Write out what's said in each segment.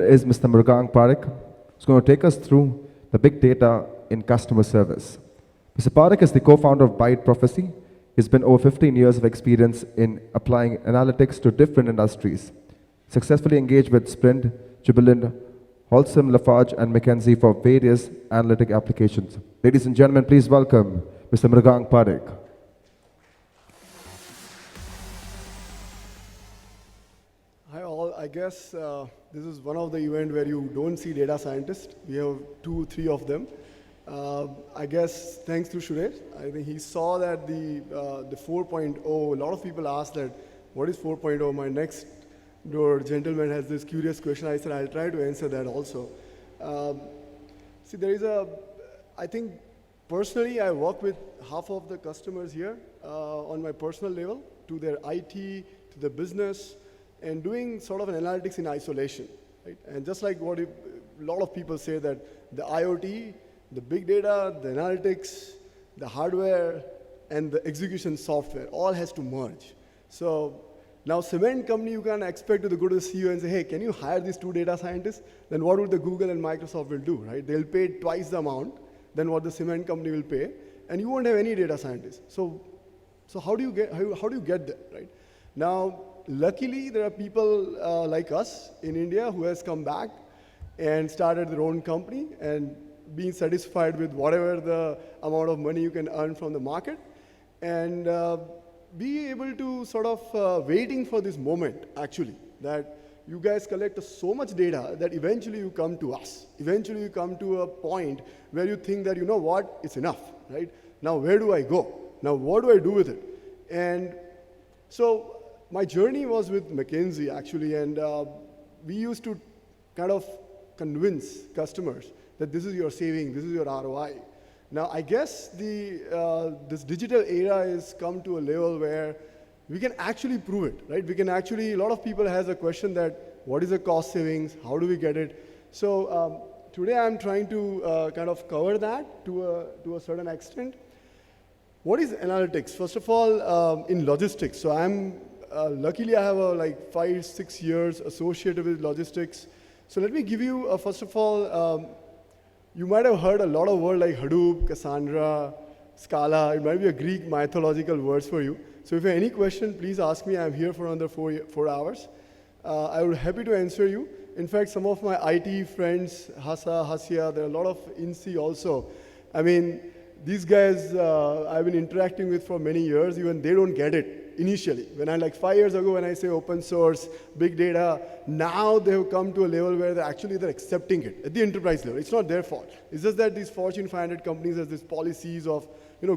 is Mr. Mrugank Parikh, who's going to take us through the big data in customer service. Mr. Parikh is the co-founder of Byte Prophecy. He's been over 15 years of experience in applying analytics to different industries. Successfully engaged with Sprint, Jubilant, Holcim, Lafarge, and McKinsey for various analytic applications. Ladies and gentlemen, please welcome Mr. Mrugank Parikh. Hi all, I guess this is one of the events where you don't see data scientists. We have 2, 3 of them. I guess thanks to Suresh, I think he saw that the 4.0, a lot of people ask that, what is 4.0? My next door gentleman has this curious question. I said, I'll try to answer that also. See, there is I think personally I work with half of the customers here on my personal level, to their IT, to the business, and doing sort of an analytics in isolation, right? And just like what a lot of people say that the IoT, the big data, the analytics, the hardware, and the execution software all has to merge. So now cement company, you can expect to go to the CEO and say, hey, can you hire these 2 data scientists? Then what would the Google and Microsoft will do, right? They'll pay twice the amount than what the cement company will pay, and you won't have any data scientists. So how do you get there, right? Now, luckily, there are people like us in India who has come back and started their own company and being satisfied with whatever the amount of money you can earn from the market, and be able to sort of waiting for this moment, actually, that you guys collect so much data that eventually you come to us. Eventually you come to a point where you think that, you know what, it's enough, right? Now where do I go? Now what do I do with it? And so my journey was with McKinsey, actually, and we used to kind of convince customers that this is your saving, this is your ROI. Now, I guess this digital era has come to a level where we can actually prove it, right? We can actually, a lot of people has a question that, what is the cost savings? How do we get it? So today I'm trying to kind of cover that to a certain extent. What is analytics? First of all, in logistics. So luckily I have like 5, 6 years associated with logistics. So let me give you, first of all, you might have heard a lot of words like Hadoop, Cassandra, Scala. It might be a Greek mythological words for you. So if you have any question, please ask me. I'm here for another 4 hours. I would be happy to answer you. In fact, some of my IT friends, Hasya, there are a lot of INSEE also. I mean, these guys I've been interacting with for many years, even they don't get it initially. When like 5 years ago, when I say open source, big data, now they have come to a level where they're accepting it at the enterprise level. It's not their fault. It's just that these Fortune 500 companies have these policies of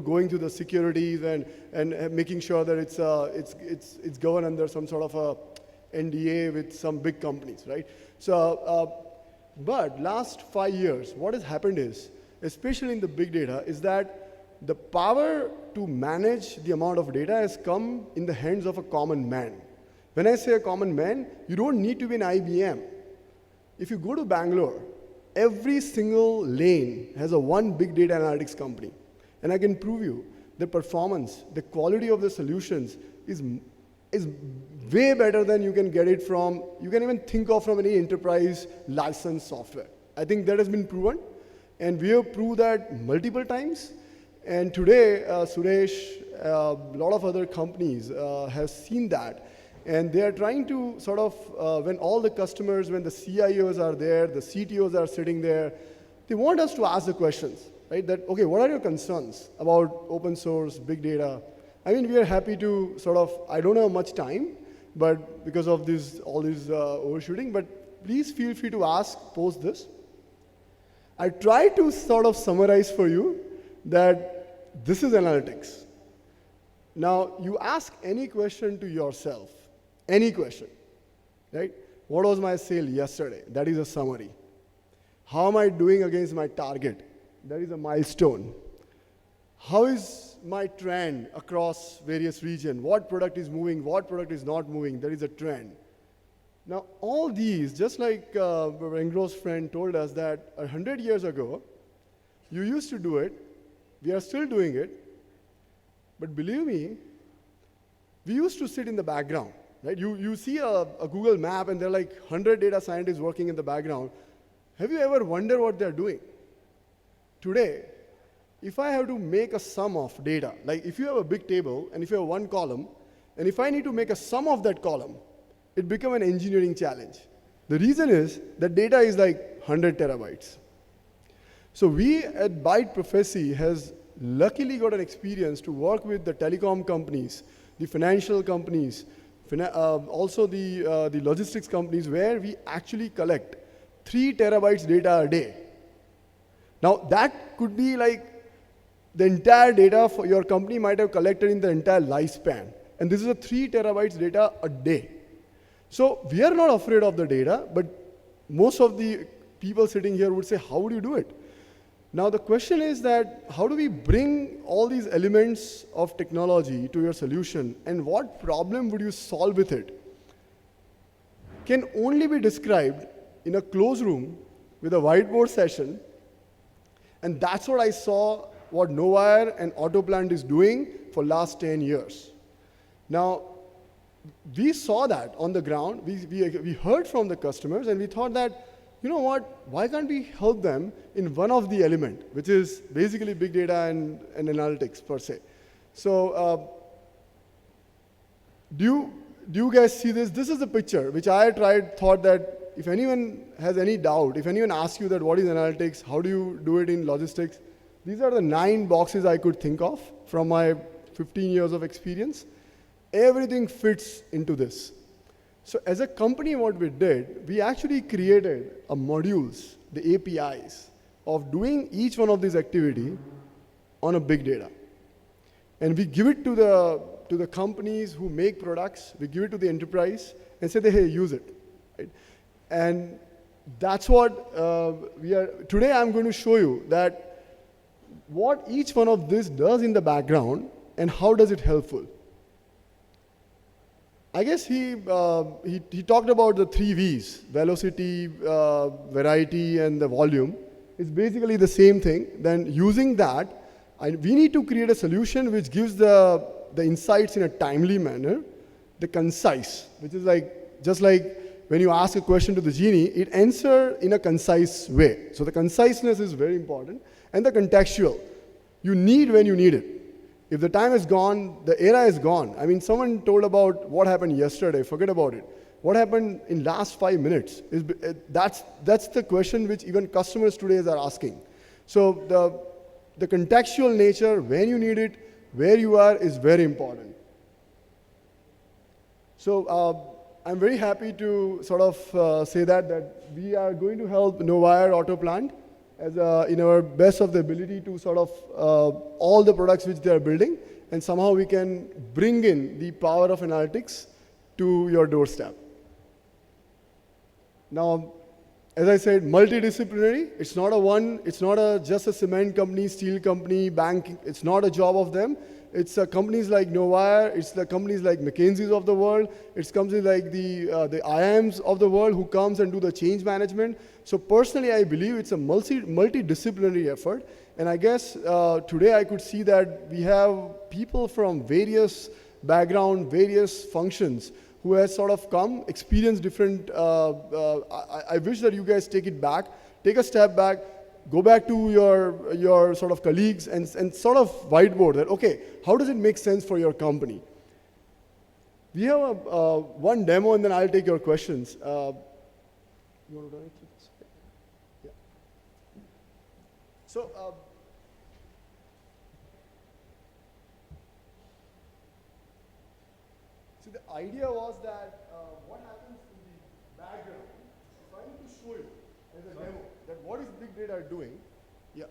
going through the securities and making sure that it's governed under some sort of a NDA with some big companies, right? So, but last 5 years, what has happened is, especially in the big data, is that the power to manage the amount of data has come in the hands of a common man. When I say a common man, you don't need to be an IBM. If you go to Bangalore, every single lane has one big data analytics company. And I can prove you the performance, the quality of the solutions is way better than you can get it from, you can even think of from any enterprise licensed software. I think that has been proven. And we have proved that multiple times. And today, Suresh, a lot of other companies have seen that. And they are trying to sort of, when all the customers, when the CIOs are there, the CTOs are sitting there, they want us to ask the questions, right? That, okay, what are your concerns about open source, big data? I mean, we are happy to sort of, I don't have much time, but because of all this overshooting, but please feel free to ask, post this. I try to sort of summarize for you that this is analytics. Now, you ask any question to yourself, any question, right? What was my sale yesterday? That is a summary. How am I doing against my target? That is a milestone. How is my trend across various regions? What product is moving? What product is not moving? That is a trend. Now, all these, just like Engro's friend told us that 100 years ago, you used to do it, we are still doing it, but believe me, we used to sit in the background. right? You see a Google map and there are like 100 data scientists working in the background. Have you ever wondered what they're doing? Today, if I have to make a sum of data, like if you have a big table and if you have one column, and if I need to make a sum of that column, it becomes an engineering challenge. The reason is that data is like 100 terabytes. So we at Byte Prophecy has luckily got an experience to work with the telecom companies, the financial companies, also the logistics companies, where we actually collect 3 terabytes data a day. Now that could be like the entire data for your company might have collected in the entire lifespan. And this is a 3 terabytes data a day. So we are not afraid of the data, but most of the people sitting here would say, how would you do it? Now the question is that how do we bring all these elements of technology to your solution, and what problem would you solve with it? Can only be described in a closed room with a whiteboard session, and that's what I saw what Novire and Autoplant is doing for last 10 years. Now, we saw that on the ground. We heard from the customers, and we thought that, you know what, why can't we help them in one of the element, which is basically big data and analytics per se. So do you guys see this? This is a picture which I thought that if anyone has any doubt, if anyone asks you that what is analytics, how do you do it in logistics, these are the 9 boxes I could think of from my 15 years of experience. Everything fits into this. So as a company, what we did, we actually created a modules, the APIs, of doing each one of these activity on a big data. And we give it to the companies who make products, we give it to the enterprise, and say, hey, use it. Right? And that's what today I'm going to show you that what each one of this does in the background and how does it helpful. I guess he talked about the 3 V's, velocity, variety, and the volume. It's basically the same thing. Then using that, we need to create a solution which gives the insights in a timely manner, the concise, which is like, just like when you ask a question to the genie, it answers in a concise way. So the conciseness is very important. And the contextual, you need when you need it. If the time is gone, the era is gone. I mean, someone told about what happened yesterday, forget about it. What happened in last 5 minutes? That's the question which even customers today are asking. So the contextual nature, when you need it, where you are, is very important. So I'm very happy to sort of say that we are going to help Novire Autoplant as in our best of the ability to sort of all the products which they are building, and somehow we can bring in the power of analytics to your doorstep. Now, as I said, multidisciplinary. It's not just a cement company, steel company, bank. It's not a job of them. It's companies like Novire, it's the companies like McKinsey's of the world, it's companies like the IIMs of the world who comes and do the change management. So personally, I believe it's a multidisciplinary effort. And I guess today I could see that we have people from various background, various functions who has sort of come, experienced different, I wish that you guys take a step back, go back to your sort of colleagues and sort of whiteboard that, okay, how does it make sense for your company? We have one demo and then I'll take your questions. You want to direct this? Yeah. So, the idea was that what happens in the background, if I need to show you as a demo, that what is big data doing? Yeah.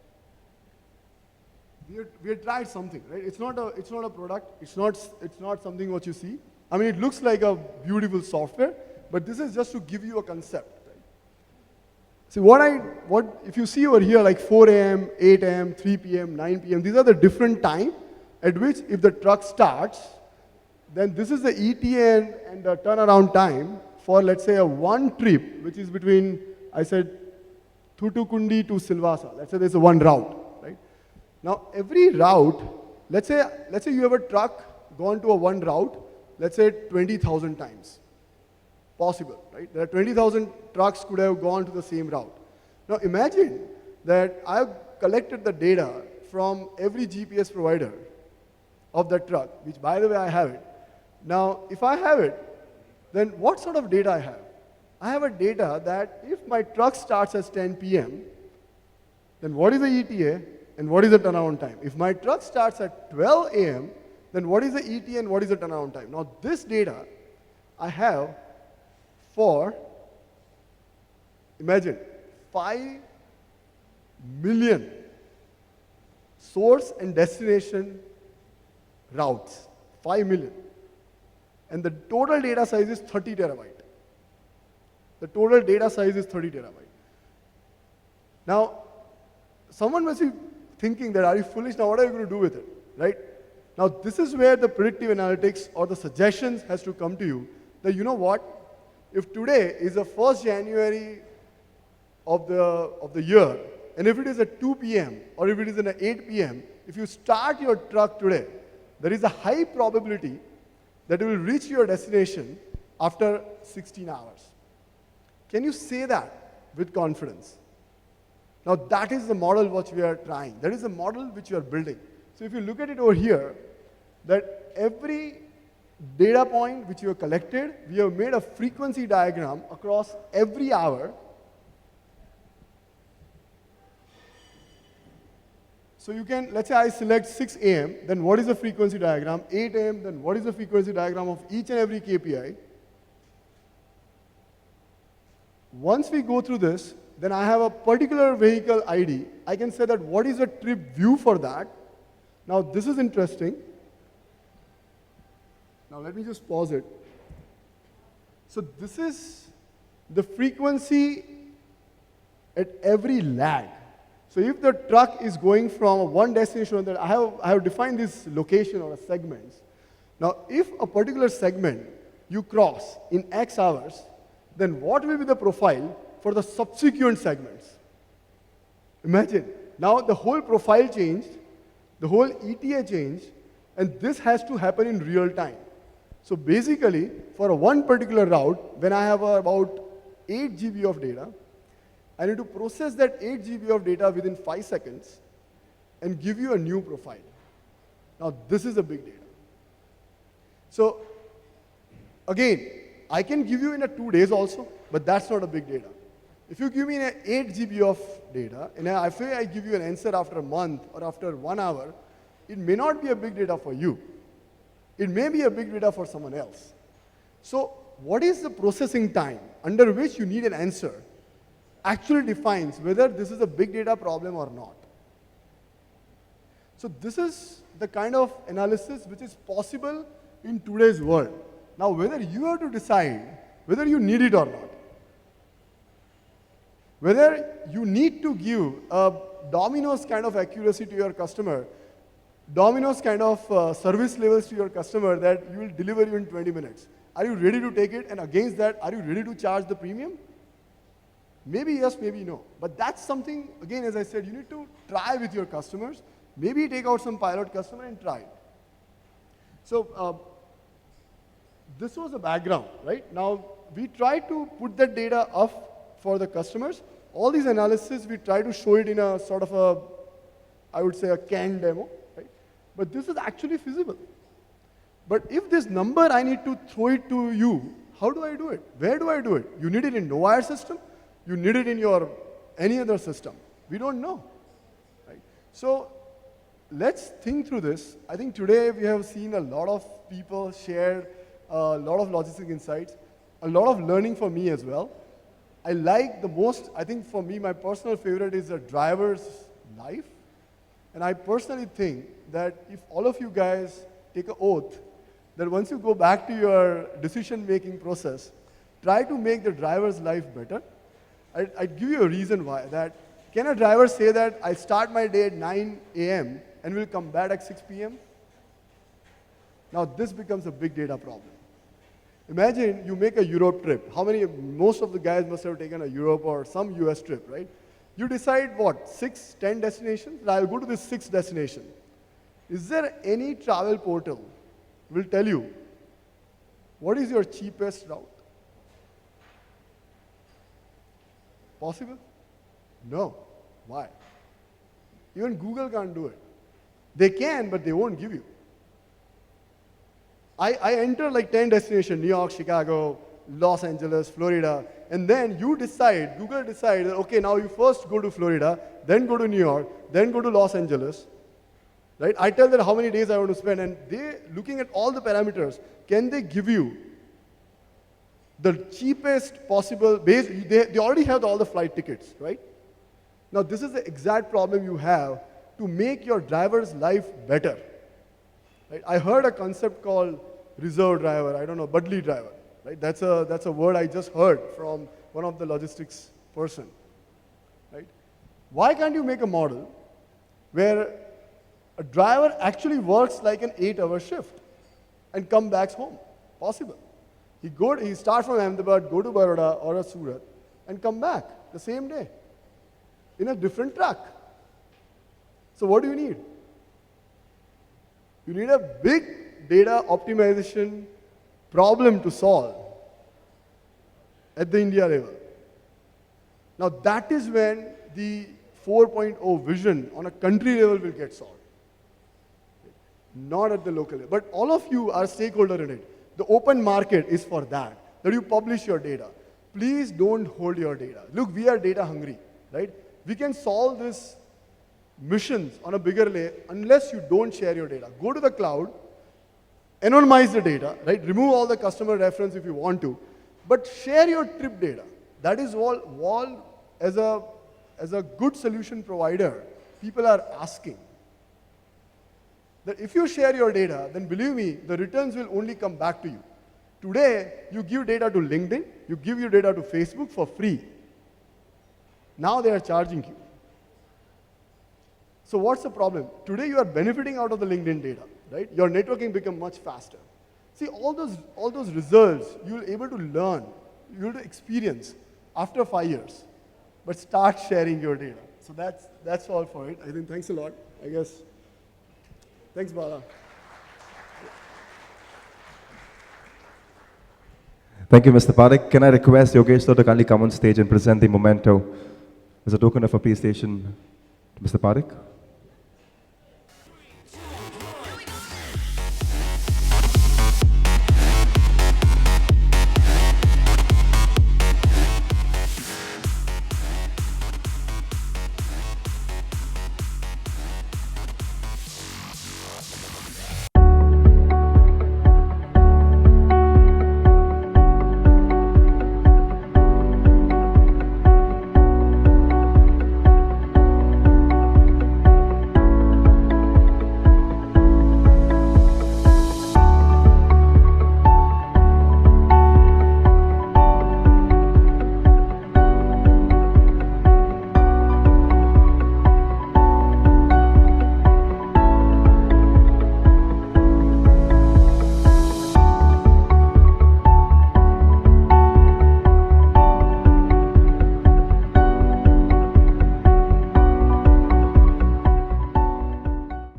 We had tried something, right? It's not a product. It's not something what you see. I mean, it looks like a beautiful software, but this is just to give you a concept. Right? See, if you see over here, like 4 a.m., 8 a.m., 3 p.m., 9 p.m., these are the different time at which if the truck starts, then this is the ETA and the turnaround time for, let's say, a one trip, which is between, I said, Thutukundi to Silvassa. Let's say there's a one route, right? Now, every route, let's say you have a truck gone to a one route, let's say 20,000 times. Possible, right? There are 20,000 trucks could have gone to the same route. Now imagine that I've collected the data from every GPS provider of that truck, which by the way I have it. Now, if I have it, then what sort of data I have? I have a data that if my truck starts at 10 p.m., then what is the ETA and what is the turnaround time? If my truck starts at 12 a.m., then what is the ETA and what is the turnaround time? Now, this data I have for, imagine, 5 million source and destination routes, 5 million. And the total data size is 30 terabyte. The total data size is 30 terabyte. Now, someone must be thinking that, are you foolish now, what are you going to do with it, right? Now, this is where the predictive analytics or the suggestions has to come to you, that you know what, if today is the 1st January of the year, and if it is at 2 p.m. or if it is at 8 p.m., if you start your truck today, there is a high probability that it will reach your destination after 16 hours. Can you say that with confidence? Now that is the model which we are trying. That is the model which we are building. So if you look at it over here, that every data point which you have collected, we have made a frequency diagram across every hour. So you can, let's say I select 6 a.m., then what is the frequency diagram? 8 a.m., then what is the frequency diagram of each and every KPI? Once we go through this, then I have a particular vehicle ID. I can say that what is the trip view for that. Now this is interesting. Now let me just pause it. So this is the frequency at every lag. So if the truck is going from one destination, that I have defined this location or a segments. Now if a particular segment you cross in X hours, then what will be the profile for the subsequent segments? Imagine, now the whole profile changed, the whole ETA changed, and this has to happen in real time. So basically, for one particular route, when I have about 8 GB of data, I need to process that 8 GB of data within 5 seconds and give you a new profile. Now this is a big data. So again, I can give you in 2 days also, but that's not a big data. If you give me an 8 GB of data, and if I give you an answer after a month or after 1 hour, it may not be a big data for you. It may be a big data for someone else. So what is the processing time under which you need an answer actually defines whether this is a big data problem or not. So this is the kind of analysis which is possible in today's world. Now whether you have to decide whether you need it or not, whether you need to give a Domino's kind of accuracy to your customer, Domino's kind of service levels to your customer that you will deliver you in 20 minutes. Are you ready to take it? And against that, are you ready to charge the premium? Maybe yes, maybe no. But that's something, again, as I said, you need to try with your customers. Maybe take out some pilot customer and try it. So this was the background, right? Now, we try to put that data up for the customers. All these analysis, we try to show it in a sort of a, I would say, a canned demo, right? But this is actually feasible. But if this number, I need to throw it to you, how do I do it? Where do I do it? You need it in Novire system? You need it in your any other system. We don't know. Right? So let's think through this. I think today we have seen a lot of people share a lot of logistic insights, a lot of learning for me as well. I like the most, I think for me, my personal favorite is the driver's life. And I personally think that if all of you guys take an oath that once you go back to your decision-making process, try to make the driver's life better. I'd give you a reason why. That can a driver say that I start my day at 9 a.m. and will come back at 6 p.m.? Now this becomes a big data problem. Imagine you make a Europe trip. Most of the guys must have taken a Europe or some US trip, right? You decide what, 6, 10 destinations? I'll go to this 6th destination. Is there any travel portal will tell you What is your cheapest route? Possible? No. Why? Even Google can't do it. They can, but they won't give you. I enter like 10 destinations, New York, Chicago, Los Angeles, Florida, and then you decide, Google decides, okay, now you first go to Florida, then go to New York, then go to Los Angeles, right? I tell them how many days I want to spend, and they, looking at all the parameters, can they give you the cheapest possible, they already have all the flight tickets, right? Now this is the exact problem you have to make your driver's life better. Right? I heard a concept called reserve driver, I don't know, Budley driver. Right? That's a word I just heard from one of the logistics person. Right? Why can't you make a model where a driver actually works like an 8-hour shift and come back home? Possible. He start from Ahmedabad, go to Baroda or a Surat, and come back the same day in a different truck. So what do you need? You need a big data optimization problem to solve at the India level. Now that is when the 4.0 vision on a country level will get solved. Not at the local level. But all of you are stakeholder in it. The open market is for that you publish your data. Please don't hold your data. Look, we are data hungry, right? We can solve this missions on a bigger layer unless you don't share your data. Go to the cloud, anonymize the data, right? Remove all the customer reference if you want to, but share your trip data. That is all as a good solution provider, people are asking. That if you share your data, then believe me, the returns will only come back to you. Today, you give data to LinkedIn, you give your data to Facebook for free. Now they are charging you. So what's the problem? Today you are benefiting out of the LinkedIn data, right? Your networking become much faster. See, all those results you'll able to learn, you'll experience after 5 years. But start sharing your data. So that's all for it. I think thanks a lot, I guess. Thanks, Bala. Thank you, Mr. Parikh. Can I request Yogesh sir to kindly come on stage and present the memento as a token of appreciation to Mr. Parikh?